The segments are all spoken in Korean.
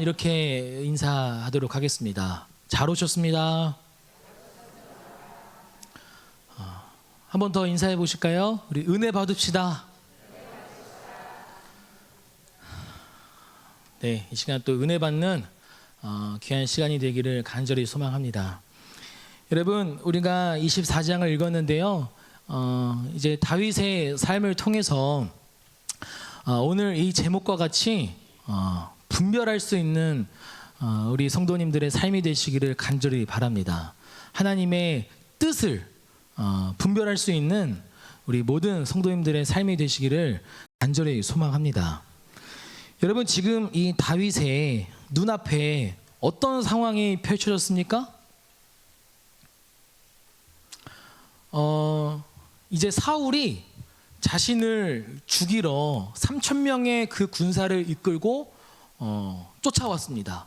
이렇게 인사하도록 하겠습니다. 잘 오셨습니다. 한 번 더 인사해 보실까요? 우리 은혜 받읍시다. 네, 이 시간 또 은혜 받는 귀한 시간이 되기를 간절히 소망합니다. 여러분, 우리가 24장을 읽었는데요. 이제 다윗의 삶을 통해서 오늘 이 제목과 같이 분별할 수 있는 우리 성도님들의 삶이 되시기를 간절히 바랍니다. 하나님의 뜻을 분별할 수 있는 우리 모든 성도님들의 삶이 되시기를 간절히 소망합니다. 여러분, 지금 이 다윗의 눈앞에 어떤 상황이 펼쳐졌습니까? 이제 사울이 자신을 죽이러 3,000명의 그 군사를 이끌고 쫓아왔습니다.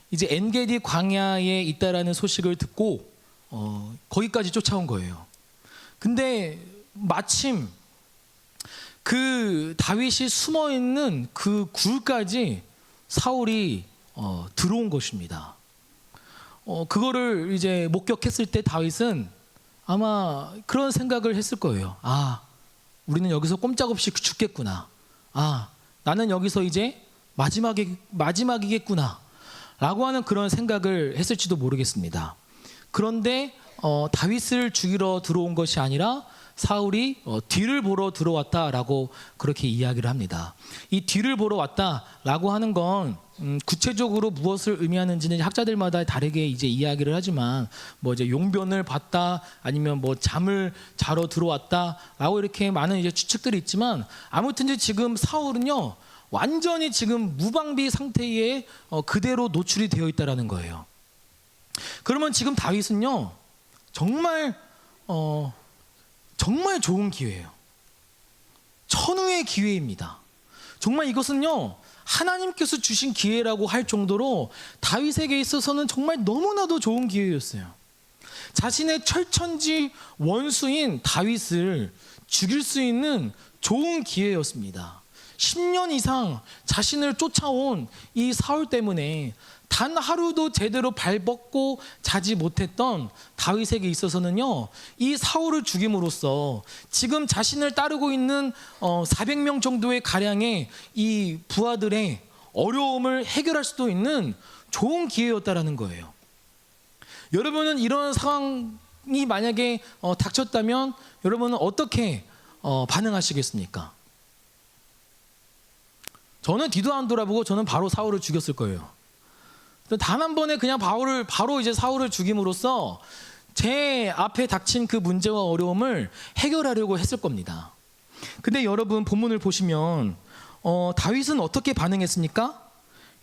이제 엔게디 광야에 있다라는 소식을 듣고 거기까지 쫓아온 거예요. 근데 마침 그 다윗이 숨어 있는 그 굴까지 사울이 들어온 것입니다. 그거를 이제 목격했을 때 다윗은 아마 그런 생각을 했을 거예요. 우리는 여기서 꼼짝없이 죽겠구나. 나는 여기서 이제 마지막이겠구나 라고 하는 그런 생각을 했을지도 모르겠습니다. 그런데 다윗을 죽이러 들어온 것이 아니라 사울이 뒤를 보러 들어왔다라고 그렇게 이야기를 합니다. 이 뒤를 보러 왔다라고 하는 건 구체적으로 무엇을 의미하는지는 학자들마다 다르게 이제 이야기를 하지만 뭐 이제 용변을 봤다 아니면 뭐 잠을 자러 들어왔다라고 이렇게 많은 이제 추측들이 있지만 아무튼 이제 지금 사울은요 완전히 지금 무방비 상태에 그대로 노출이 되어 있다라는 거예요. 그러면 지금 다윗은요 정말 좋은 기회예요. 천우의 기회입니다. 정말 이것은요 하나님께서 주신 기회라고 할 정도로 다윗에게 있어서는 정말 너무나도 좋은 기회였어요. 자신의 철천지 원수인 다윗을 죽일 수 있는 좋은 기회였습니다. 10년 이상 자신을 쫓아온 이 사울 때문에 단 하루도 제대로 발벗고 자지 못했던 다윗에게 있어서는요 이 사울을 죽임으로써 지금 자신을 따르고 있는 400명 정도의 가량의 이 부하들의 어려움을 해결할 수도 있는 좋은 기회였다라는 거예요. 여러분은 이런 상황이 만약에 닥쳤다면 여러분은 어떻게 반응하시겠습니까? 저는 뒤도 안 돌아보고 저는 바로 사울을 죽였을 거예요. 단 한 번에 그냥 바로 이제 사울을 죽임으로써 제 앞에 닥친 그 문제와 어려움을 해결하려고 했을 겁니다. 근데 여러분 본문을 보시면 다윗은 어떻게 반응했습니까?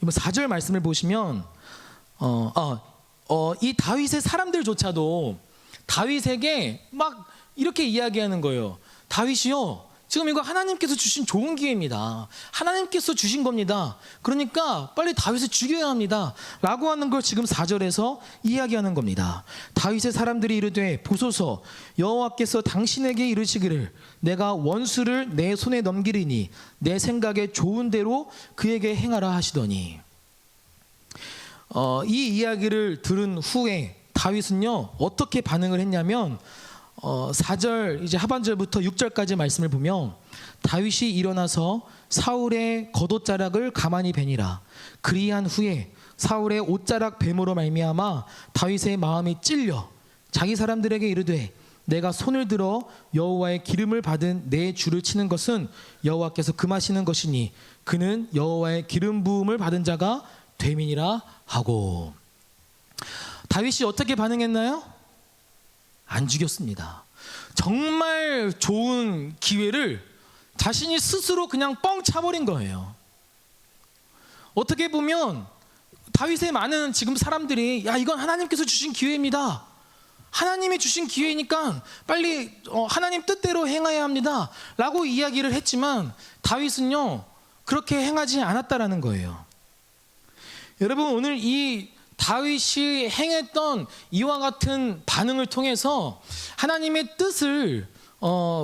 이번 4절 말씀을 보시면 이 다윗의 사람들조차도 다윗에게 막 이렇게 이야기하는 거예요. 다윗이요 지금 이거 하나님께서 주신 좋은 기회입니다. 하나님께서 주신 겁니다. 그러니까 빨리 다윗을 죽여야 합니다 라고 하는 걸 지금 4절에서 이야기하는 겁니다. 다윗의 사람들이 이르되 보소서 여호와께서 당신에게 이르시기를 내가 원수를 내 손에 넘기리니 내 생각에 좋은 대로 그에게 행하라 하시더니 이 이야기를 들은 후에 다윗은요 어떻게 반응을 했냐면 4절 이제 하반절부터 6절까지 말씀을 보면 다윗이 일어나서 사울의 겉옷자락을 가만히 베니라. 그리한 후에 사울의 옷자락 뱀으로 말미암아 다윗의 마음이 찔려 자기 사람들에게 이르되 내가 손을 들어 여호와의 기름을 받은 내 주를 치는 것은 여호와께서 금하시는 것이니 그는 여호와의 기름 부음을 받은 자가 됨이니라 하고. 다윗이 어떻게 반응했나요? 안 죽였습니다. 정말 좋은 기회를 자신이 스스로 그냥 뻥 차버린 거예요. 어떻게 보면 다윗의 많은 지금 사람들이 이건 하나님께서 주신 기회입니다. 하나님이 주신 기회니까 빨리 하나님 뜻대로 행해야 합니다 라고 이야기를 했지만 다윗은요 그렇게 행하지 않았다라는 거예요. 여러분 오늘 이 다윗이 행했던 이와 같은 반응을 통해서 하나님의 뜻을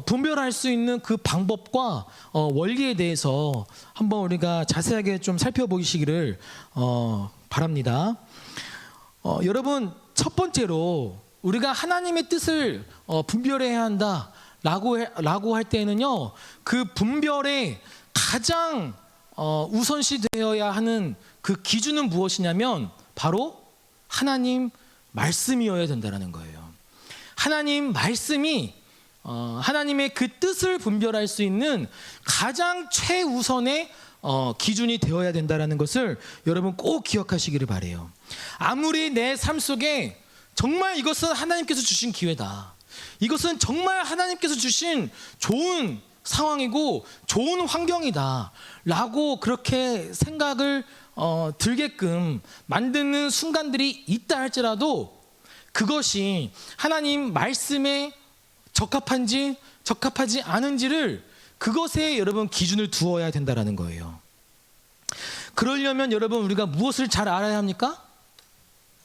분별할 수 있는 그 방법과 원리에 대해서 한번 우리가 자세하게 좀 살펴보시기를 바랍니다. 여러분, 첫 번째로 우리가 하나님의 뜻을 분별해야 한다라고 할 때는요, 그 분별에 가장 우선시 되어야 하는 그 기준은 무엇이냐면 바로 하나님 말씀이어야 된다는 거예요. 하나님 말씀이 하나님의 그 뜻을 분별할 수 있는 가장 최우선의 기준이 되어야 된다는 것을 여러분 꼭 기억하시기를 바라요. 아무리 내 삶 속에 정말 이것은 하나님께서 주신 기회다, 이것은 정말 하나님께서 주신 좋은 상황이고 좋은 환경이다 라고 그렇게 생각을 들게끔 만드는 순간들이 있다 할지라도 그것이 하나님 말씀에 적합한지 적합하지 않은지를 그것에 여러분 기준을 두어야 된다는 거예요. 그러려면 여러분 우리가 무엇을 잘 알아야 합니까?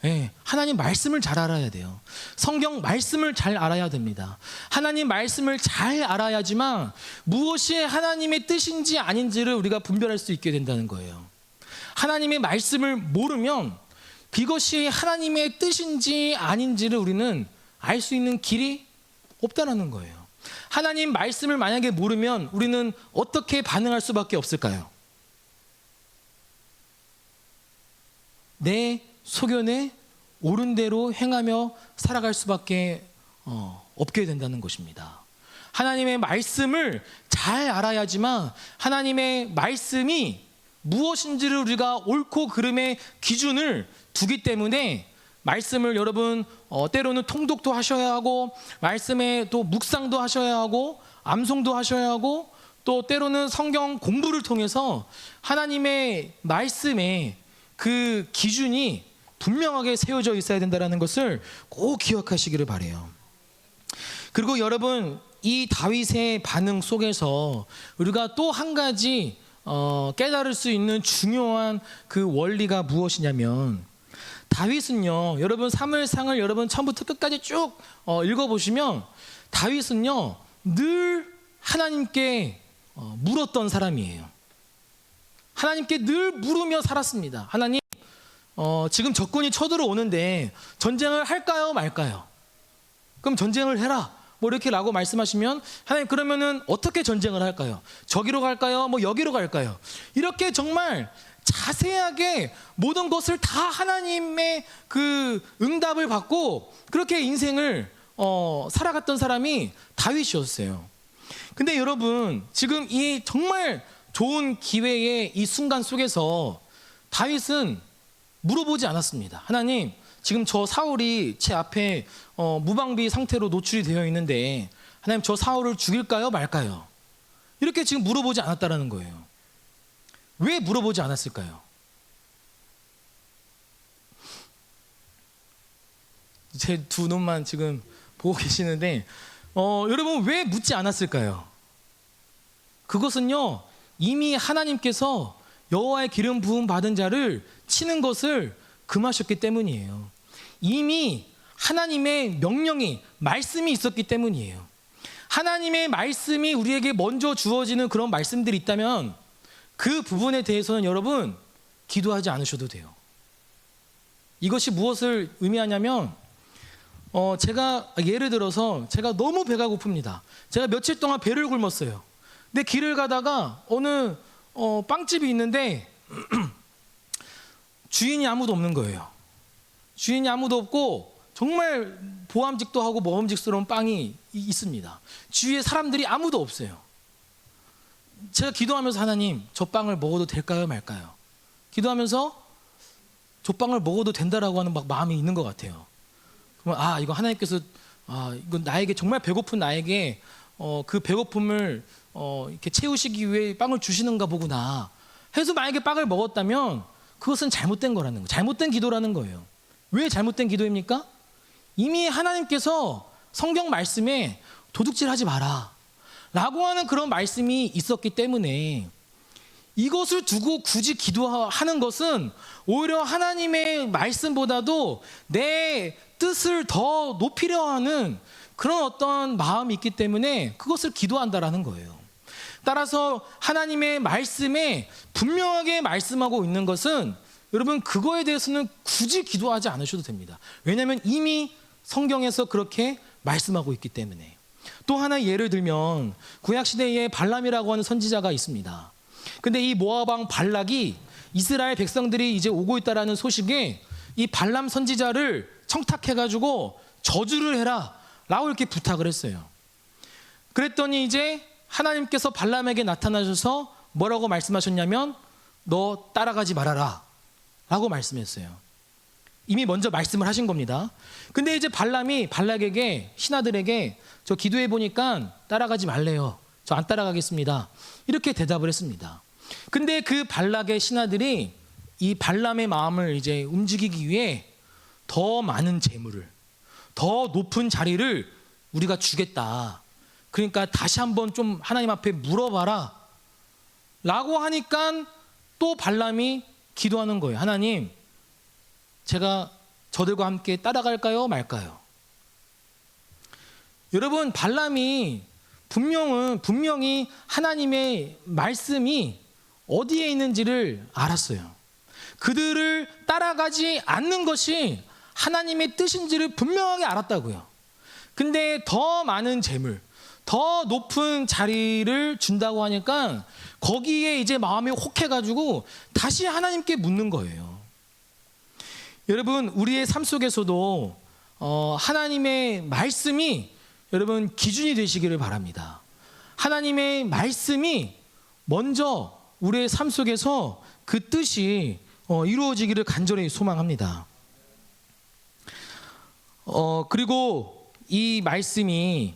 네, 하나님 말씀을 잘 알아야 돼요. 성경 말씀을 잘 알아야 됩니다. 하나님 말씀을 잘 알아야지만 무엇이 하나님의 뜻인지 아닌지를 우리가 분별할 수 있게 된다는 거예요. 하나님의 말씀을 모르면 그것이 하나님의 뜻인지 아닌지를 우리는 알 수 있는 길이 없다는 거예요. 하나님 말씀을 만약에 모르면 우리는 어떻게 반응할 수밖에 없을까요? 내 소견에 옳은 대로 행하며 살아갈 수밖에 없게 된다는 것입니다. 하나님의 말씀을 잘 알아야지만 하나님의 말씀이 무엇인지를 우리가 옳고 그름의 기준을 두기 때문에 말씀을 여러분 때로는 통독도 하셔야 하고 말씀에 또 묵상도 하셔야 하고 암송도 하셔야 하고 또 때로는 성경 공부를 통해서 하나님의 말씀에 그 기준이 분명하게 세워져 있어야 된다는 것을 꼭 기억하시기를 바라요. 그리고 여러분, 이 다윗의 반응 속에서 우리가 또 한 가지 깨달을 수 있는 중요한 그 원리가 무엇이냐면, 다윗은요, 여러분 사무엘상을 여러분 처음부터 끝까지 쭉 읽어보시면 다윗은요 늘 하나님께 물었던 사람이에요. 하나님께 늘 물으며 살았습니다. 하나님, 지금 적군이 쳐들어오는데 전쟁을 할까요 말까요? 그럼 전쟁을 해라 뭐 이렇게 라고 말씀하시면, 하나님 그러면은 어떻게 전쟁을 할까요? 저기로 갈까요? 뭐 여기로 갈까요? 이렇게 정말 자세하게 모든 것을 다 하나님의 그 응답을 받고 그렇게 인생을 살아갔던 사람이 다윗이었어요. 근데 여러분, 지금 이 정말 좋은 기회의 이 순간 속에서 다윗은 물어보지 않았습니다. 하나님, 지금 저 사울이 제 앞에 무방비 상태로 노출이 되어 있는데 하나님 저 사울을 죽일까요 말까요? 이렇게 지금 물어보지 않았다라는 거예요. 왜 물어보지 않았을까요? 제 두 눈만 지금 보고 계시는데 여러분 왜 묻지 않았을까요? 그것은요, 이미 하나님께서 여호와의 기름 부음 받은 자를 치는 것을 금하셨기 때문이에요. 이미 하나님의 명령이, 말씀이 있었기 때문이에요. 하나님의 말씀이 우리에게 먼저 주어지는 그런 말씀들이 있다면 그 부분에 대해서는 여러분 기도하지 않으셔도 돼요. 이것이 무엇을 의미하냐면, 제가 예를 들어서 제가 너무 배가 고픕니다. 제가 며칠 동안 배를 굶었어요. 근데 길을 가다가 어느 빵집이 있는데 주인이 아무도 없는 거예요. 주인이 아무도 없고 정말 보암직도 하고 먹음직스러운 빵이 있습니다. 주위에 사람들이 아무도 없어요. 제가 기도하면서, 하나님 저 빵을 먹어도 될까요 말까요? 기도하면서 저 빵을 먹어도 된다라고 하는 막 마음이 있는 것 같아요. 그러면 이거 하나님께서 이건 나에게, 정말 배고픈 나에게 그 배고픔을 이렇게 채우시기 위해 빵을 주시는가 보구나 해서 만약에 빵을 먹었다면 그것은 잘못된 거라는 거예요. 잘못된 기도라는 거예요. 왜 잘못된 기도입니까? 이미 하나님께서 성경 말씀에 도둑질하지 마라 라고 하는 그런 말씀이 있었기 때문에 이것을 두고 굳이 기도하는 것은 오히려 하나님의 말씀보다도 내 뜻을 더 높이려 하는 그런 어떤 마음이 있기 때문에 그것을 기도한다라는 거예요. 따라서 하나님의 말씀에 분명하게 말씀하고 있는 것은 여러분 그거에 대해서는 굳이 기도하지 않으셔도 됩니다. 왜냐하면 이미 성경에서 그렇게 말씀하고 있기 때문에. 또 하나 예를 들면 구약시대에 발람이라고 하는 선지자가 있습니다. 근데 이 모압 왕 발락이 이스라엘 백성들이 이제 오고 있다라는 소식에 이 발람 선지자를 청탁해가지고 저주를 해라 라고 이렇게 부탁을 했어요. 그랬더니 이제 하나님께서 발람에게 나타나셔서 뭐라고 말씀하셨냐면 너 따라가지 말아라 라고 말씀했어요. 이미 먼저 말씀을 하신 겁니다. 근데 이제 발람이 발락에게 신하들에게 저 기도해 보니까 따라가지 말래요. 저 안 따라가겠습니다. 이렇게 대답을 했습니다. 근데 그 발락의 신하들이 이 발람의 마음을 이제 움직이기 위해 더 많은 재물을, 더 높은 자리를 우리가 주겠다. 그러니까 다시 한번 좀 하나님 앞에 물어봐라 라고 하니까 또 발람이 기도하는 거예요. 하나님, 제가 저들과 함께 따라갈까요 말까요? 여러분, 발람이 분명히 하나님의 말씀이 어디에 있는지를 알았어요. 그들을 따라가지 않는 것이 하나님의 뜻인지를 분명하게 알았다고요. 근데 더 많은 재물, 더 높은 자리를 준다고 하니까 거기에 이제 마음이 혹해가지고 다시 하나님께 묻는 거예요. 여러분, 우리의 삶 속에서도 하나님의 말씀이 여러분 기준이 되시기를 바랍니다. 하나님의 말씀이 먼저 우리의 삶 속에서 그 뜻이 이루어지기를 간절히 소망합니다. 그리고 이 말씀이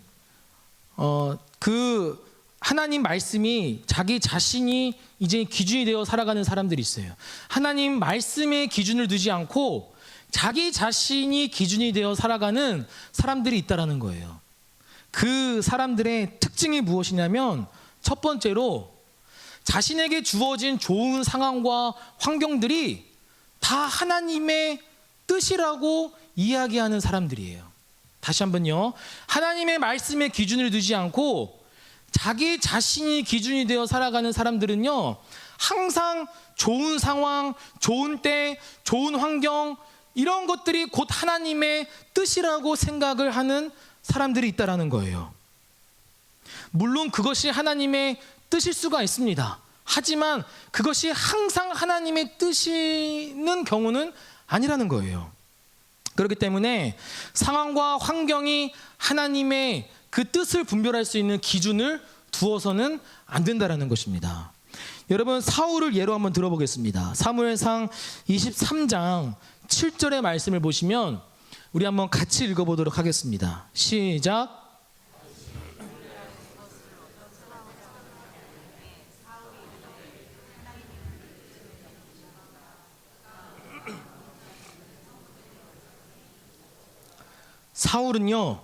그 하나님 말씀이 자기 자신이 이제 기준이 되어 살아가는 사람들이 있어요. 하나님 말씀의 기준을 두지 않고 자기 자신이 기준이 되어 살아가는 사람들이 있다라는 거예요. 그 사람들의 특징이 무엇이냐면 첫 번째로 자신에게 주어진 좋은 상황과 환경들이 다 하나님의 뜻이라고 이야기하는 사람들이에요. 다시 한번요. 하나님의 말씀에 기준을 두지 않고 자기 자신이 기준이 되어 살아가는 사람들은요, 항상 좋은 상황, 좋은 때, 좋은 환경, 이런 것들이 곧 하나님의 뜻이라고 생각을 하는 사람들이 있다라는 거예요. 물론 그것이 하나님의 뜻일 수가 있습니다. 하지만 그것이 항상 하나님의 뜻이는 경우는 아니라는 거예요. 그렇기 때문에 상황과 환경이 하나님의 그 뜻을 분별할 수 있는 기준을 두어서는 안 된다라는 것입니다. 여러분, 사울을 예로 한번 들어보겠습니다. 사무엘상 23장 7절의 말씀을 보시면 우리 한번 같이 읽어보도록 하겠습니다. 시작. 사울은요,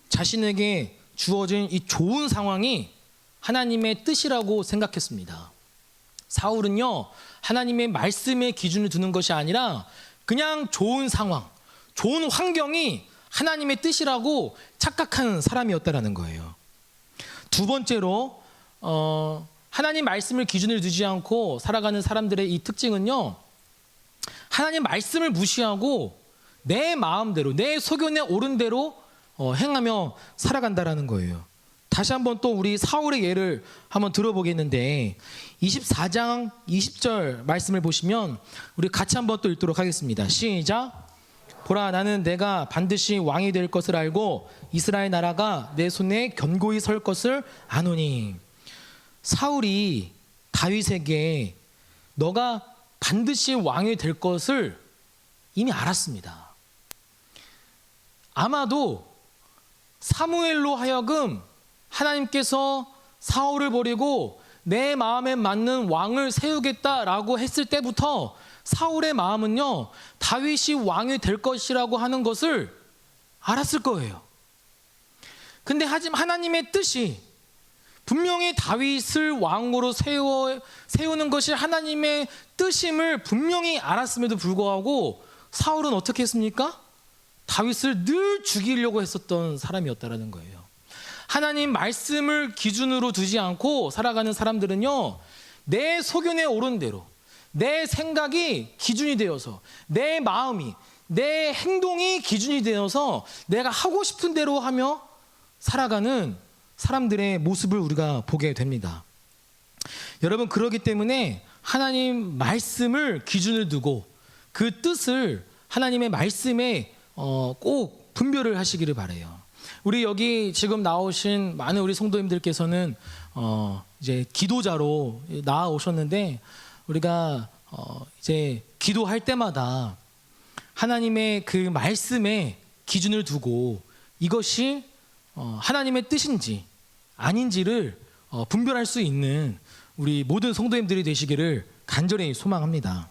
자신에게 주어진 이 좋은 상황이 하나님의 뜻이라고 생각했습니다. 사울은요, 하나님의 말씀의 기준을 두는 것이 아니라 그냥 좋은 상황, 좋은 환경이 하나님의 뜻이라고 착각하는 사람이었다라는 거예요. 두 번째로 하나님 말씀을 기준을 두지 않고 살아가는 사람들의 이 특징은요, 하나님 말씀을 무시하고 내 마음대로, 내 소견에 오른 대로 행하며 살아간다라는 거예요. 다시 한번 또 우리 사울의 예를 한번 들어보겠는데 24장 20절 말씀을 보시면 우리 같이 한번 또 읽도록 하겠습니다. 시작. 보라, 나는 내가 반드시 왕이 될 것을 알고 이스라엘 나라가 내 손에 견고히 설 것을 아노니. 사울이 다윗에게 너가 반드시 왕이 될 것을 이미 알았습니다. 아마도 사무엘로 하여금 하나님께서 사울을 버리고 내 마음에 맞는 왕을 세우겠다라고 했을 때부터 사울의 마음은요, 다윗이 왕이 될 것이라고 하는 것을 알았을 거예요. 근데 하지만 하나님의 뜻이 분명히 다윗을 왕으로 세우는 것이 하나님의 뜻임을 분명히 알았음에도 불구하고 사울은 어떻게 했습니까? 다윗을 늘 죽이려고 했었던 사람이었다라는 거예요. 하나님 말씀을 기준으로 두지 않고 살아가는 사람들은요, 내 소견에 오른 대로, 내 생각이 기준이 되어서, 내 마음이, 내 행동이 기준이 되어서 내가 하고 싶은 대로 하며 살아가는 사람들의 모습을 우리가 보게 됩니다. 여러분, 그렇기 때문에 하나님 말씀을 기준을 두고 그 뜻을 하나님의 말씀에 꼭 분별을 하시기를 바라요. 우리 여기 지금 나오신 많은 우리 성도님들께서는 이제 기도자로 나오셨는데, 우리가 이제 기도할 때마다 하나님의 그 말씀에 기준을 두고 이것이 하나님의 뜻인지 아닌지를 분별할 수 있는 우리 모든 성도님들이 되시기를 간절히 소망합니다.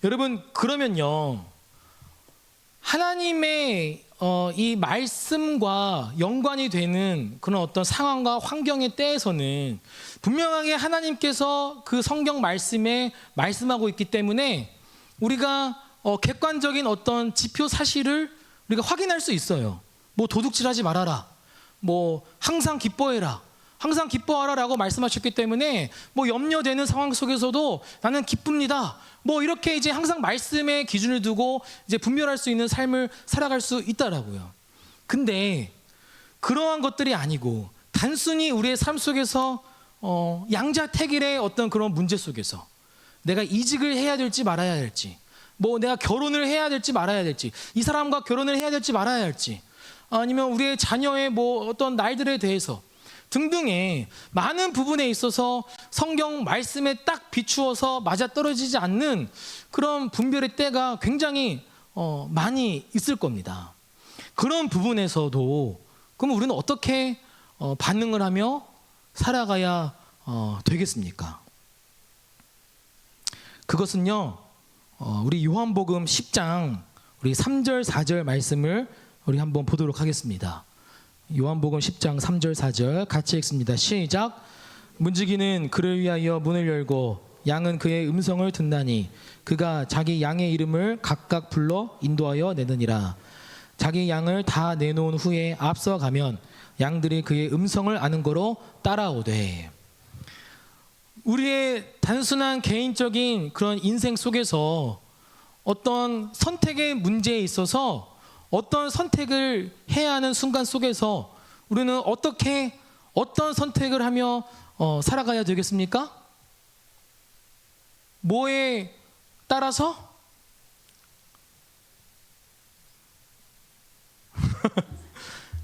여러분, 그러면요, 하나님의 이 말씀과 연관이 되는 그런 어떤 상황과 환경의 때에서는 분명하게 하나님께서 그 성경 말씀에 말씀하고 있기 때문에 우리가 객관적인 어떤 지표 사실을 우리가 확인할 수 있어요. 뭐 도둑질하지 말아라, 뭐 항상 기뻐해라, 항상 기뻐하라라고 말씀하셨기 때문에 뭐 염려되는 상황 속에서도 나는 기쁩니다, 뭐 이렇게 이제 항상 말씀에 기준을 두고 이제 분별할 수 있는 삶을 살아갈 수 있다라고요. 근데 그러한 것들이 아니고 단순히 우리의 삶 속에서 양자택일의 어떤 그런 문제 속에서 내가 이직을 해야 될지 말아야 할지, 뭐 내가 결혼을 해야 될지 말아야 될지, 이 사람과 결혼을 해야 될지 말아야 할지, 아니면 우리의 자녀의 뭐 어떤 날들에 대해서 등등의 많은 부분에 있어서 성경 말씀에 딱 비추어서 맞아떨어지지 않는 그런 분별의 때가 굉장히 많이 있을 겁니다. 그런 부분에서도 그럼 우리는 어떻게 반응을 하며 살아가야 되겠습니까? 그것은요, 우리 요한복음 10장 우리 3절 4절 말씀을 우리 한번 보도록 하겠습니다. 요한복음 10장 3절 4절 같이 읽습니다. 시작. 문지기는 그를 위하여 문을 열고 양은 그의 음성을 듣나니 그가 자기 양의 이름을 각각 불러 인도하여 내느니라. 자기 양을 다 내놓은 후에 앞서가면 양들이 그의 음성을 아는 거로 따라오되. 우리의 단순한 개인적인 그런 인생 속에서 어떤 선택의 문제에 있어서 어떤 선택을 해야 하는 순간 속에서 우리는 어떤 선택을 하며 살아가야 되겠습니까? 뭐에 따라서?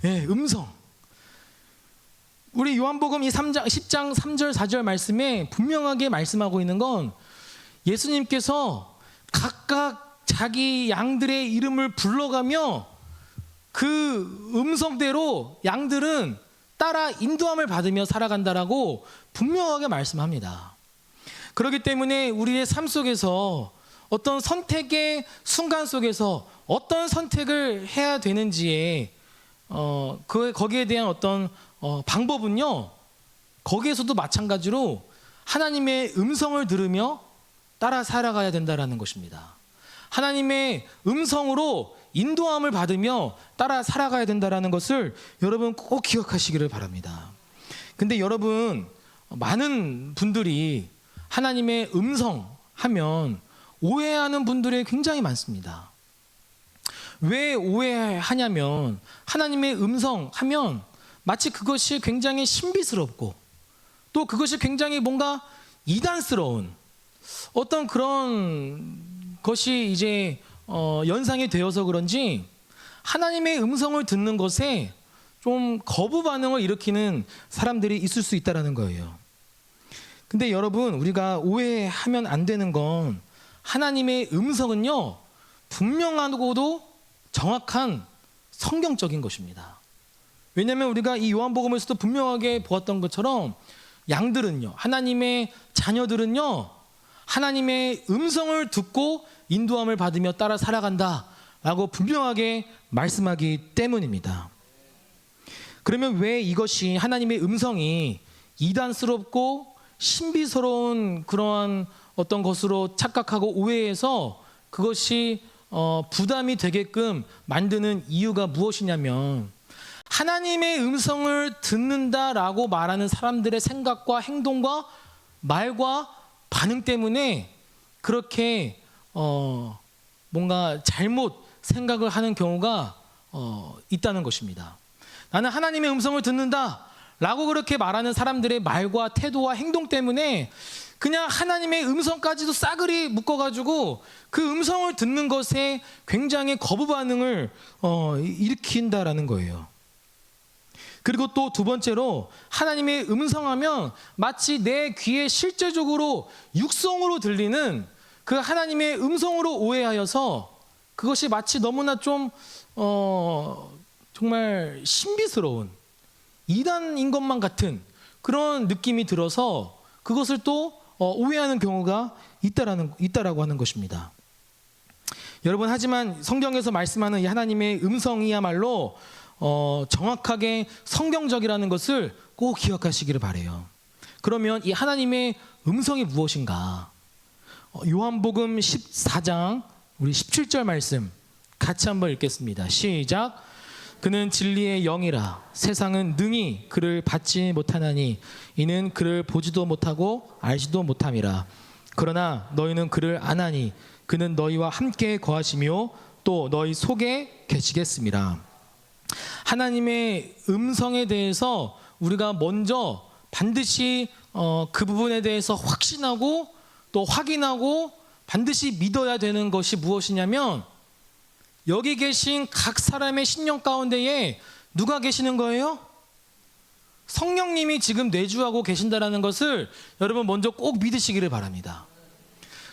네, 음성. 우리 요한복음 이 10장 3절 4절 말씀에 분명하게 말씀하고 있는 건 예수님께서 각각 자기 양들의 이름을 불러가며 그 음성대로 양들은 따라 인도함을 받으며 살아간다라고 분명하게 말씀합니다. 그렇기 때문에 우리의 삶 속에서 어떤 선택의 순간 속에서 어떤 선택을 해야 되는지에 거기에 대한 어떤 방법은요, 거기에서도 마찬가지로 하나님의 음성을 들으며 따라 살아가야 된다라는 것입니다. 하나님의 음성으로 인도함을 받으며 따라 살아가야 된다는 것을 여러분 꼭 기억하시기를 바랍니다. 근데 여러분, 많은 분들이 하나님의 음성 하면 오해하는 분들이 굉장히 많습니다. 왜 오해하냐면 하나님의 음성 하면 마치 그것이 굉장히 신비스럽고 또 그것이 굉장히 뭔가 이단스러운 어떤 그런 것이 이제 연상이 되어서 그런지 하나님의 음성을 듣는 것에 좀 거부 반응을 일으키는 사람들이 있을 수 있다는 거예요. 근데 여러분, 우리가 오해하면 안 되는 건 하나님의 음성은요, 분명하고도 정확한 성경적인 것입니다. 왜냐하면 우리가 이 요한복음에서도 분명하게 보았던 것처럼 양들은요, 하나님의 자녀들은요, 하나님의 음성을 듣고 인도함을 받으며 따라 살아간다라고 분명하게 말씀하기 때문입니다. 그러면 왜 이것이 하나님의 음성이 이단스럽고 신비스러운 그러한 어떤 것으로 착각하고 오해해서 그것이 부담이 되게끔 만드는 이유가 무엇이냐면 하나님의 음성을 듣는다라고 말하는 사람들의 생각과 행동과 말과 반응 때문에 그렇게 뭔가 잘못 생각을 하는 경우가 있다는 것입니다. 나는 하나님의 음성을 듣는다 라고 그렇게 말하는 사람들의 말과 태도와 행동 때문에 그냥 하나님의 음성까지도 싸그리 묶어가지고 그 음성을 듣는 것에 굉장히 거부 반응을 일으킨다라는 거예요. 그리고 또 두 번째로 하나님의 음성하면 마치 내 귀에 실제적으로 육성으로 들리는 그 하나님의 음성으로 오해하여서 그것이 마치 너무나 좀 정말 신비스러운 이단인 것만 같은 그런 느낌이 들어서 그것을 또 오해하는 경우가 있다라고 하는 것입니다. 여러분, 하지만 성경에서 말씀하는 이 하나님의 음성이야말로 정확하게 성경적이라는 것을 꼭 기억하시기를 바라요. 그러면 이 하나님의 음성이 무엇인가? 요한복음 14장 우리 17절 말씀 같이 한번 읽겠습니다. 시작. 그는 진리의 영이라 세상은 능히 그를 받지 못하나니 이는 그를 보지도 못하고 알지도 못함이라. 그러나 너희는 그를 아나니 그는 너희와 함께 거하시며 또 너희 속에 계시겠습니다. 하나님의 음성에 대해서 우리가 먼저 반드시 그 부분에 대해서 확신하고 또 확인하고 반드시 믿어야 되는 것이 무엇이냐면 여기 계신 각 사람의 신령 가운데에 누가 계시는 거예요? 성령님이 지금 내주하고 계신다는 것을 여러분 먼저 꼭 믿으시기를 바랍니다.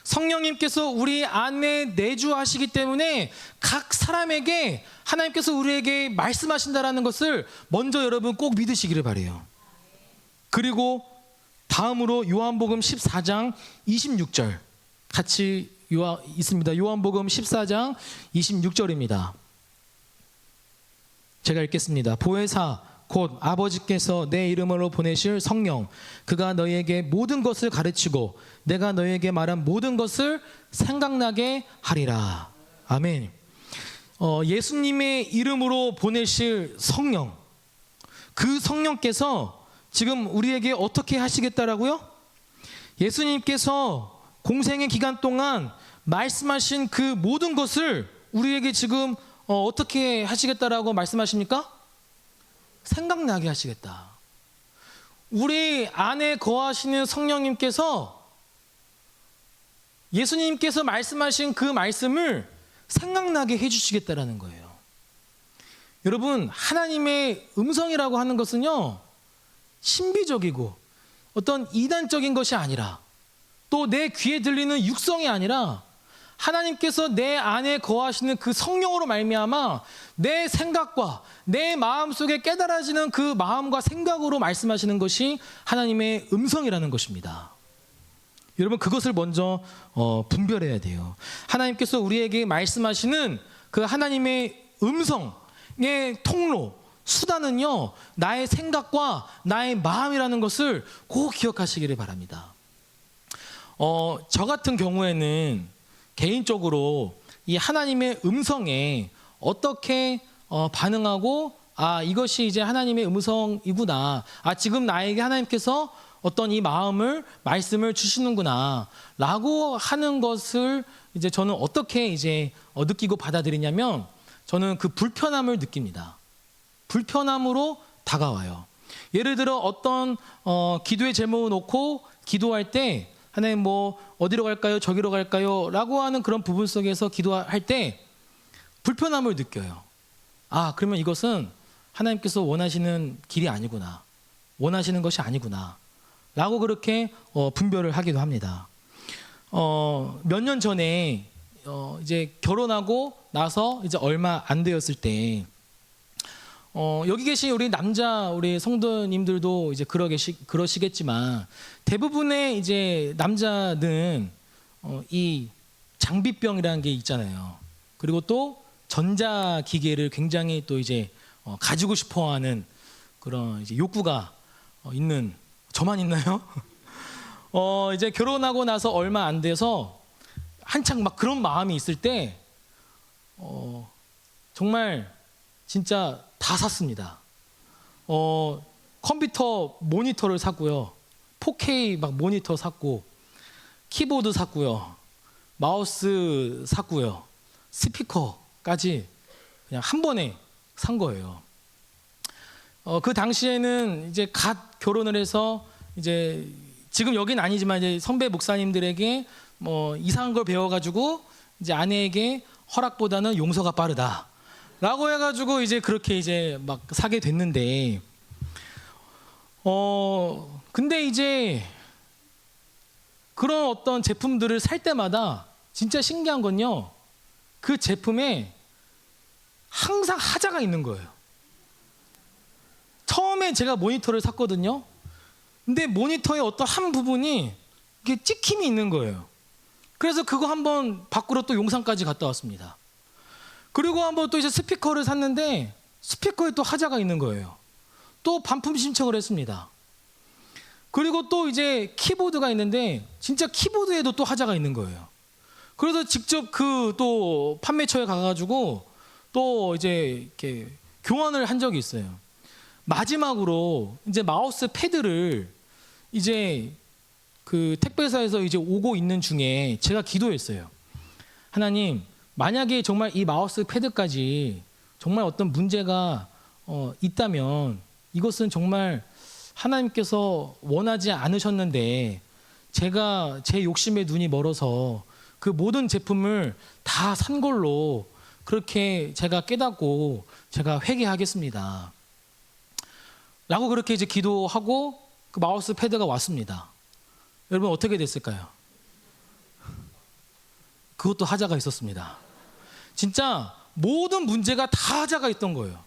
성령님께서 우리 안에 내주하시기 때문에 각 사람에게 하나님께서 우리에게 말씀하신다는 것을 먼저 여러분 꼭 믿으시기를 바라요. 그리고 다음으로 요한복음 14장 26절 같이 있습니다. 요한복음 14장 26절입니다. 제가 읽겠습니다. 보혜사 곧 아버지께서 내 이름으로 보내실 성령 그가 너희에게 모든 것을 가르치고 내가 너희에게 말한 모든 것을 생각나게 하리라. 아멘. 예수님의 이름으로 보내실 성령, 그 성령께서 지금 우리에게 어떻게 하시겠다라고요? 예수님께서 공생의 기간 동안 말씀하신 그 모든 것을 우리에게 지금 어떻게 하시겠다라고 말씀하십니까? 생각나게 하시겠다. 우리 안에 거하시는 성령님께서 예수님께서 말씀하신 그 말씀을 생각나게 해주시겠다라는 거예요. 여러분, 하나님의 음성이라고 하는 것은요, 신비적이고 어떤 이단적인 것이 아니라 또 내 귀에 들리는 육성이 아니라 하나님께서 내 안에 거하시는 그 성령으로 말미암아 내 생각과 내 마음속에 깨달아지는 그 마음과 생각으로 말씀하시는 것이 하나님의 음성이라는 것입니다. 여러분, 그것을 먼저 분별해야 돼요. 하나님께서 우리에게 말씀하시는 그 하나님의 음성의 통로, 수단은요, 나의 생각과 나의 마음이라는 것을 꼭 기억하시기를 바랍니다. 저 같은 경우에는 개인적으로 이 하나님의 음성에 어떻게 반응하고 이것이 이제 하나님의 음성이구나. 지금 나에게 하나님께서 어떤 이 마음을 말씀을 주시는구나 라고 하는 것을 이제 저는 어떻게 이제 느끼고 받아들이냐면 저는 그 불편함을 느낍니다. 불편함으로 다가와요. 예를 들어 어떤 기도의 제목을 놓고 기도할 때 하나님 뭐 어디로 갈까요? 저기로 갈까요? 라고 하는 그런 부분 속에서 기도할 때 불편함을 느껴요. 그러면 이것은 하나님께서 원하시는 길이 아니구나. 원하시는 것이 아니구나. 라고 그렇게 분별을 하기도 합니다. 몇 년 전에 이제 결혼하고 나서 이제 얼마 안 되었을 때 여기 계신 우리 우리 성도님들도 이제 그러시겠지만 대부분의 이제 남자는 이 장비병이라는 게 있잖아요. 그리고 또 전자기계를 굉장히 또 이제 가지고 싶어하는 그런 이제 욕구가 있는, 저만 있나요? 이제 결혼하고 나서 얼마 안 돼서 한창 막 그런 마음이 있을 때 정말 진짜 다 샀습니다. 컴퓨터 모니터를 샀고요. 4K 막 모니터 샀고, 키보드 샀고요. 마우스 샀고요. 스피커까지 그냥 한 번에 산 거예요. 그 당시에는 이제 갓 결혼을 해서 이제 지금 여긴 아니지만 이제 선배 목사님들에게 뭐 이상한 걸 배워가지고 이제 아내에게 허락보다는 용서가 빠르다라고 해가지고 이제 그렇게 이제 막 사게 됐는데, 근데 이제 그런 어떤 제품들을 살 때마다 진짜 신기한 건요, 그 제품에 항상 하자가 있는 거예요. 처음에 제가 모니터를 샀거든요. 근데 모니터의 어떤 한 부분이 이게 찍힘이 있는 거예요. 그래서 그거 한번 밖으로 또 용산까지 갔다 왔습니다. 그리고 한번 또 이제 스피커를 샀는데 스피커에 또 하자가 있는 거예요. 또 반품 신청을 했습니다. 그리고 또 이제 키보드가 있는데 진짜 키보드에도 또 하자가 있는 거예요. 그래서 직접 그 또 판매처에 가가지고 또 이제 이렇게 교환을 한 적이 있어요. 마지막으로 이제 마우스 패드를 이제 그 택배사에서 이제 오고 있는 중에 제가 기도했어요. 하나님, 만약에 정말 이 마우스 패드까지 정말 어떤 문제가 있다면 이것은 정말 하나님께서 원하지 않으셨는데 제가 제 욕심에 눈이 멀어서 그 모든 제품을 다 산 걸로 그렇게 제가 깨닫고 제가 회개하겠습니다. 라고 그렇게 이제 기도하고 그 마우스 패드가 왔습니다. 여러분 어떻게 됐을까요? 그것도 하자가 있었습니다. 진짜 모든 문제가 다 하자가 있던 거예요.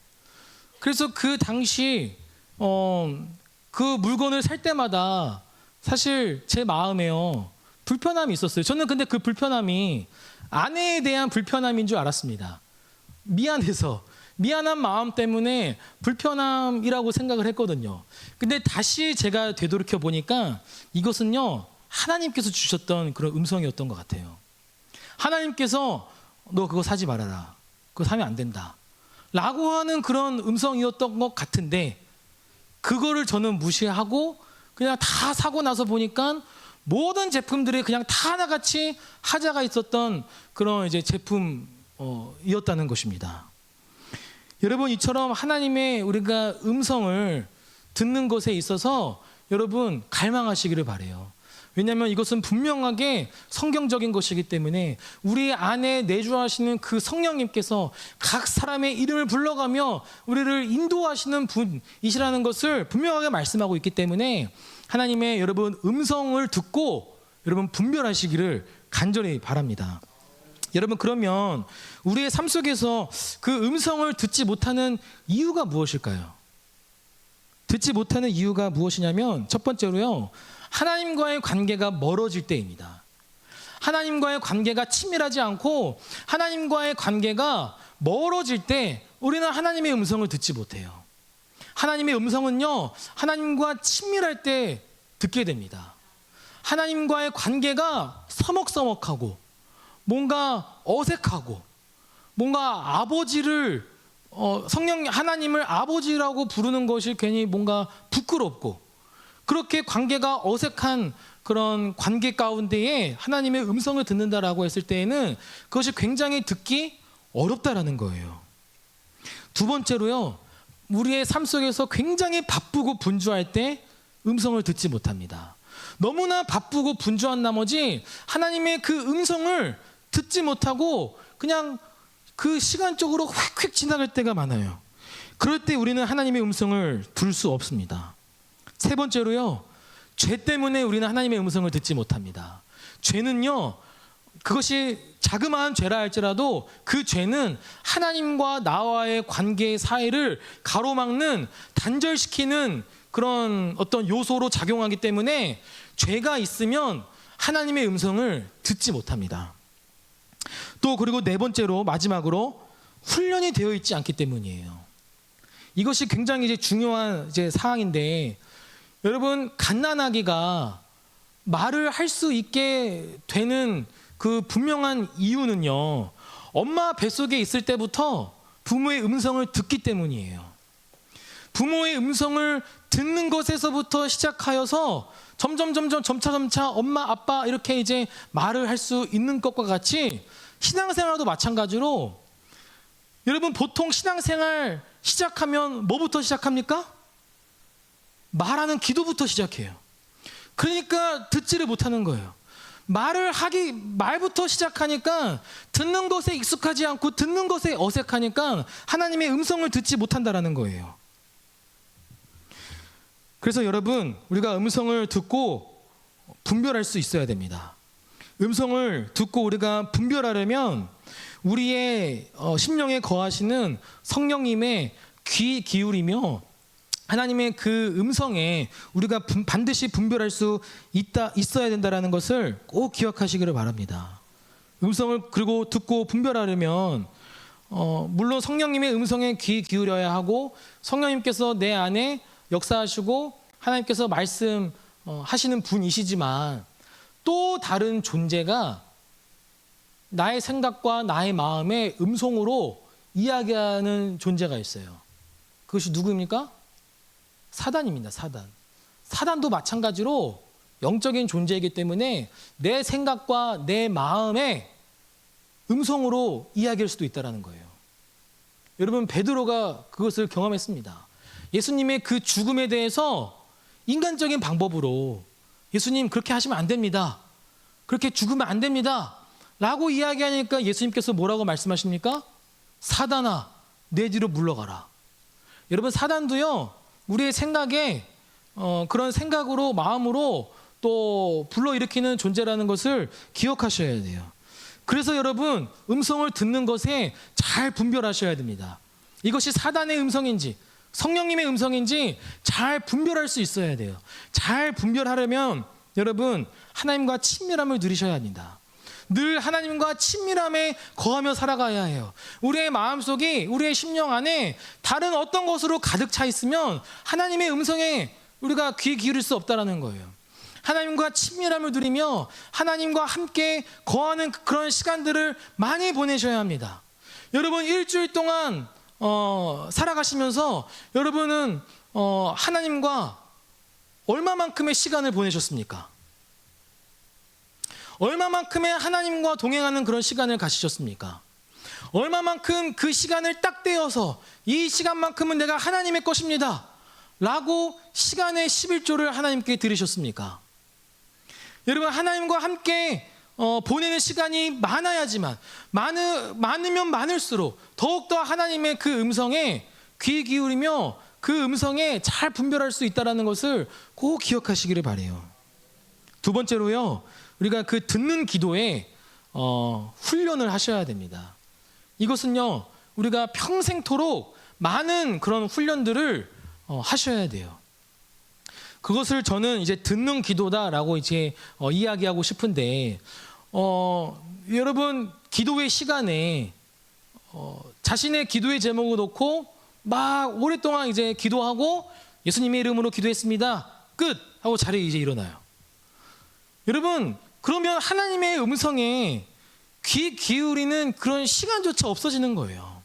그래서 그 당시 그 물건을 살 때마다 사실 제 마음에요, 불편함이 있었어요. 저는 근데 그 불편함이 아내에 대한 불편함인 줄 알았습니다. 미안해서, 미안한 마음 때문에 불편함이라고 생각을 했거든요. 근데 다시 제가 되돌이켜 보니까 이것은요, 하나님께서 주셨던 그런 음성이었던 것 같아요. 하나님께서 너 그거 사지 말아라, 그거 사면 안 된다 라고 하는 그런 음성이었던 것 같은데, 그거를 저는 무시하고 그냥 다 사고 나서 보니까 모든 제품들이 그냥 다 하나같이 하자가 있었던 그런 이제 제품이었다는 것입니다. 여러분, 이처럼 하나님의 우리가 음성을 듣는 것에 있어서 여러분 갈망하시기를 바라요. 왜냐하면 이것은 분명하게 성경적인 것이기 때문에 우리 안에 내주하시는 그 성령님께서 각 사람의 이름을 불러가며 우리를 인도하시는 분이시라는 것을 분명하게 말씀하고 있기 때문에 하나님의 여러분 음성을 듣고 여러분 분별하시기를 간절히 바랍니다. 여러분, 그러면 우리의 삶 속에서 그 음성을 듣지 못하는 이유가 무엇일까요? 듣지 못하는 이유가 무엇이냐면 첫 번째로요, 하나님과의 관계가 멀어질 때입니다. 하나님과의 관계가 친밀하지 않고 하나님과의 관계가 멀어질 때 우리는 하나님의 음성을 듣지 못해요. 하나님의 음성은요, 하나님과 친밀할 때 듣게 됩니다. 하나님과의 관계가 서먹서먹하고 뭔가 어색하고 뭔가 아버지를 성령 하나님을 아버지라고 부르는 것이 괜히 뭔가 부끄럽고 그렇게 관계가 어색한 그런 관계 가운데에 하나님의 음성을 듣는다라고 했을 때에는 그것이 굉장히 듣기 어렵다라는 거예요. 두 번째로요, 우리의 삶 속에서 굉장히 바쁘고 분주할 때 음성을 듣지 못합니다. 너무나 바쁘고 분주한 나머지 하나님의 그 음성을 듣지 못하고 그냥 그 시간적으로 휙휙 지나갈 때가 많아요. 그럴 때 우리는 하나님의 음성을 들을 수 없습니다. 세 번째로요, 죄 때문에 우리는 하나님의 음성을 듣지 못합니다. 죄는요, 그것이 자그마한 죄라 할지라도 그 죄는 하나님과 나와의 관계 사이를 가로막는, 단절시키는 그런 어떤 요소로 작용하기 때문에 죄가 있으면 하나님의 음성을 듣지 못합니다. 또 그리고 네 번째로 마지막으로 훈련이 되어 있지 않기 때문이에요. 이것이 굉장히 이제 중요한 이제 사항인데, 여러분, 갓난아기가 말을 할 수 있게 되는 그 분명한 이유는요, 엄마 뱃속에 있을 때부터 부모의 음성을 듣기 때문이에요. 부모의 음성을 듣는 것에서부터 시작하여서 점차 엄마 아빠 이렇게 이제 말을 할 수 있는 것과 같이 신앙생활도 마찬가지로 여러분 보통 신앙생활 시작하면 뭐부터 시작합니까? 말하는 기도부터 시작해요. 그러니까 듣지를 못하는 거예요. 말부터 시작하니까 듣는 것에 익숙하지 않고 듣는 것에 어색하니까 하나님의 음성을 듣지 못한다라는 거예요. 그래서 여러분, 우리가 음성을 듣고 분별할 수 있어야 됩니다. 음성을 듣고 우리가 분별하려면 우리의 심령에 거하시는 성령님의 귀 기울이며 하나님의 그 음성에 우리가 반드시 분별할 수 있어야 된다는 것을 꼭 기억하시기를 바랍니다. 음성을 그리고 듣고 분별하려면 물론 성령님의 음성에 귀 기울여야 하고 성령님께서 내 안에 역사하시고 하나님께서 말씀하시는 분이시지만 또 다른 존재가 나의 생각과 나의 마음의 음성으로 이야기하는 존재가 있어요. 그것이 누구입니까? 사단입니다. 사단도 마찬가지로 영적인 존재이기 때문에 내 생각과 내 마음의 음성으로 이야기할 수도 있다는 거예요. 여러분, 베드로가 그것을 경험했습니다. 예수님의 그 죽음에 대해서 인간적인 방법으로 예수님 그렇게 하시면 안 됩니다. 그렇게 죽으면 안 됩니다. 라고 이야기하니까 예수님께서 뭐라고 말씀하십니까? 사단아, 내 뒤로 물러가라. 여러분, 사단도요, 우리의 생각에 그런 생각으로 마음으로 또 불러일으키는 존재라는 것을 기억하셔야 돼요. 그래서 여러분, 음성을 듣는 것에 잘 분별하셔야 됩니다. 이것이 사단의 음성인지 성령님의 음성인지 잘 분별할 수 있어야 돼요. 잘 분별하려면 여러분, 하나님과 친밀함을 누리셔야 합니다. 늘 하나님과 친밀함에 거하며 살아가야 해요. 우리의 마음속이, 우리의 심령 안에 다른 어떤 것으로 가득 차 있으면 하나님의 음성에 우리가 귀 기울일 수 없다는 거예요. 하나님과 친밀함을 누리며 하나님과 함께 거하는 그런 시간들을 많이 보내셔야 합니다. 여러분, 일주일 동안 살아가시면서 여러분은 하나님과 얼마만큼의 시간을 보내셨습니까? 얼마만큼의 하나님과 동행하는 그런 시간을 가지셨습니까? 얼마만큼 그 시간을 딱 떼어서 이 시간만큼은 내가 하나님의 것입니다 라고 시간의 11조를 하나님께 드리셨습니까? 여러분, 하나님과 함께 보내는 시간이 많아야지만 많으면 많을수록 더욱더 하나님의 그 음성에 귀 기울이며 그 음성에 잘 분별할 수 있다는 것을 꼭 기억하시기를 바라요. 두 번째로요, 우리가 그 듣는 기도에 훈련을 하셔야 됩니다. 이것은요, 우리가 평생토록 많은 그런 훈련들을 하셔야 돼요. 그것을 저는 이제 듣는 기도다라고 이제 이야기하고 싶은데, 여러분, 기도의 시간에 자신의 기도의 제목을 놓고 막 오랫동안 이제 기도하고 예수님의 이름으로 기도했습니다. 끝! 하고 자리에 이제 일어나요. 여러분, 그러면 하나님의 음성에 귀 기울이는 그런 시간조차 없어지는 거예요.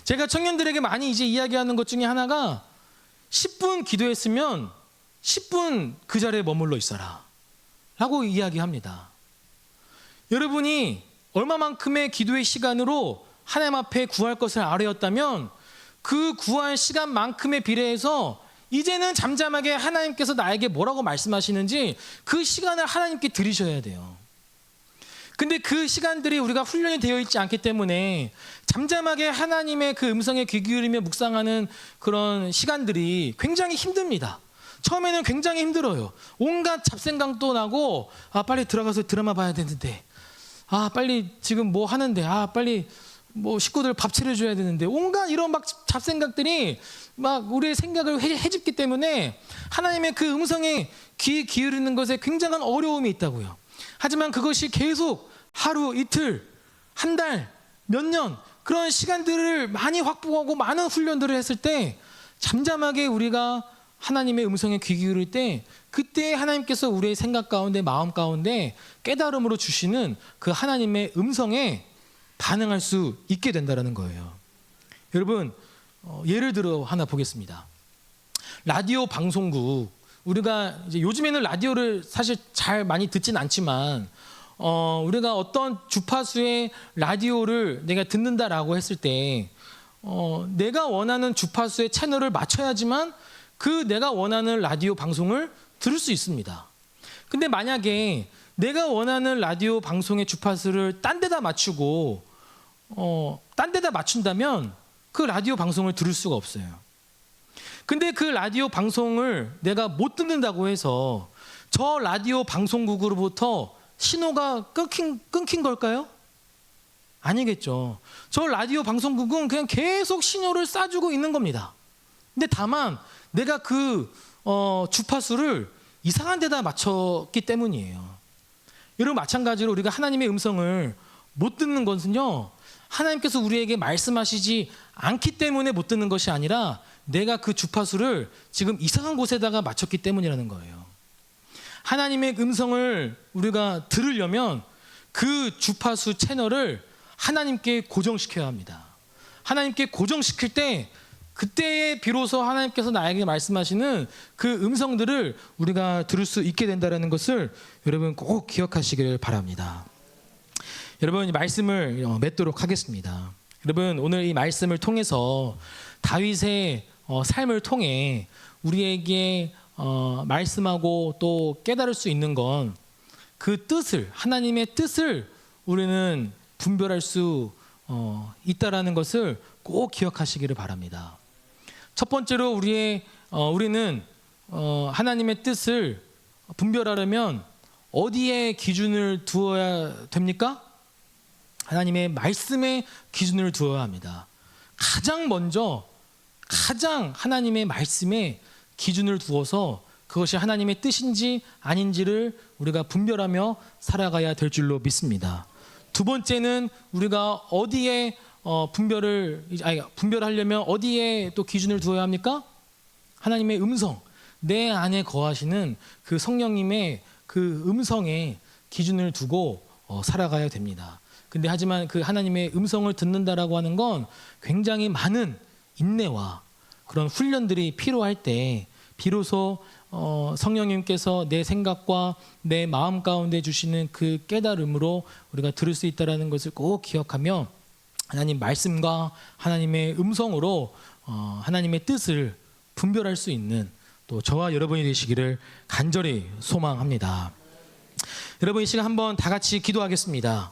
제가 청년들에게 많이 이제 이야기하는 것 중에 하나가 10분 기도했으면 10분 그 자리에 머물러 있어라 라고 이야기합니다. 여러분이 얼마만큼의 기도의 시간으로 하나님 앞에 구할 것을 아뢰었다면 그 구할 시간만큼에 비례해서 이제는 잠잠하게 하나님께서 나에게 뭐라고 말씀하시는지 그 시간을 하나님께 드리셔야 돼요. 근데 그 시간들이 우리가 훈련이 되어 있지 않기 때문에 잠잠하게 하나님의 그 음성에 귀 기울이며 묵상하는 그런 시간들이 굉장히 힘듭니다. 처음에는 굉장히 힘들어요. 온갖 잡생각도 나고, 빨리 들어가서 드라마 봐야 되는데, 빨리 지금 뭐 하는데, 빨리 뭐 식구들 밥 차려줘야 되는데, 온갖 이런 막 잡생각들이 막 우리의 생각을 해집기 때문에 하나님의 그 음성에 귀 기울이는 것에 굉장한 어려움이 있다고요. 하지만 그것이 계속 하루, 이틀, 한 달, 몇 년 그런 시간들을 많이 확보하고 많은 훈련들을 했을 때 잠잠하게 우리가 하나님의 음성에 귀 기울일 때 그때 하나님께서 우리의 생각 가운데 마음 가운데 깨달음으로 주시는 그 하나님의 음성에 반응할 수 있게 된다는 거예요. 여러분, 예를 들어 하나 보겠습니다. 라디오 방송국, 우리가 이제 요즘에는 라디오를 사실 잘 많이 듣진 않지만 우리가 어떤 주파수의 라디오를 내가 듣는다라고 했을 때 내가 원하는 주파수의 채널을 맞춰야지만 그 내가 원하는 라디오 방송을 들을 수 있습니다. 근데 만약에 내가 원하는 라디오 방송의 주파수를 딴 데다 맞추고 딴 데다 맞춘다면 그 라디오 방송을 들을 수가 없어요. 근데 그 라디오 방송을 내가 못 듣는다고 해서 저 라디오 방송국으로부터 신호가 끊긴 걸까요? 아니겠죠. 저 라디오 방송국은 그냥 계속 신호를 쏴주고 있는 겁니다. 근데 다만 내가 그 주파수를 이상한 데다 맞췄기 때문이에요. 여러분, 마찬가지로 우리가 하나님의 음성을 못 듣는 것은요, 하나님께서 우리에게 말씀하시지 않기 때문에 못 듣는 것이 아니라 내가 그 주파수를 지금 이상한 곳에다가 맞췄기 때문이라는 거예요. 하나님의 음성을 우리가 들으려면 그 주파수 채널을 하나님께 고정시켜야 합니다. 하나님께 고정시킬 때 그때에 비로소 하나님께서 나에게 말씀하시는 그 음성들을 우리가 들을 수 있게 된다는 것을 여러분 꼭 기억하시길 바랍니다. 여러분, 이 말씀을 맺도록 하겠습니다. 여러분, 오늘 이 말씀을 통해서 다윗의 삶을 통해 우리에게 말씀하고 또 깨달을 수 있는 건 그 뜻을, 하나님의 뜻을 우리는 분별할 수 있다라는 것을 꼭 기억하시기를 바랍니다. 첫 번째로 우리는 하나님의 뜻을 분별하려면 어디에 기준을 두어야 됩니까? 하나님의 말씀에 기준을 두어야 합니다. 가장 먼저 하나님의 말씀에 기준을 두어서 그것이 하나님의 뜻인지 아닌지를 우리가 분별하며 살아가야 될 줄로 믿습니다. 두 번째는 우리가 어디에 분별하려면 어디에 또 기준을 두어야 합니까? 하나님의 음성, 내 안에 거하시는 그 성령님의 그 음성에 기준을 두고 살아가야 됩니다. 근데 하지만 그 하나님의 음성을 듣는다라고 하는 건 굉장히 많은 인내와 그런 훈련들이 필요할 때 비로소 성령님께서 내 생각과 내 마음 가운데 주시는 그 깨달음으로 우리가 들을 수 있다는 것을 꼭 기억하며 하나님 말씀과 하나님의 음성으로 하나님의 뜻을 분별할 수 있는 또 저와 여러분이 되시기를 간절히 소망합니다. 여러분, 이 시간 한번 다 같이 기도하겠습니다.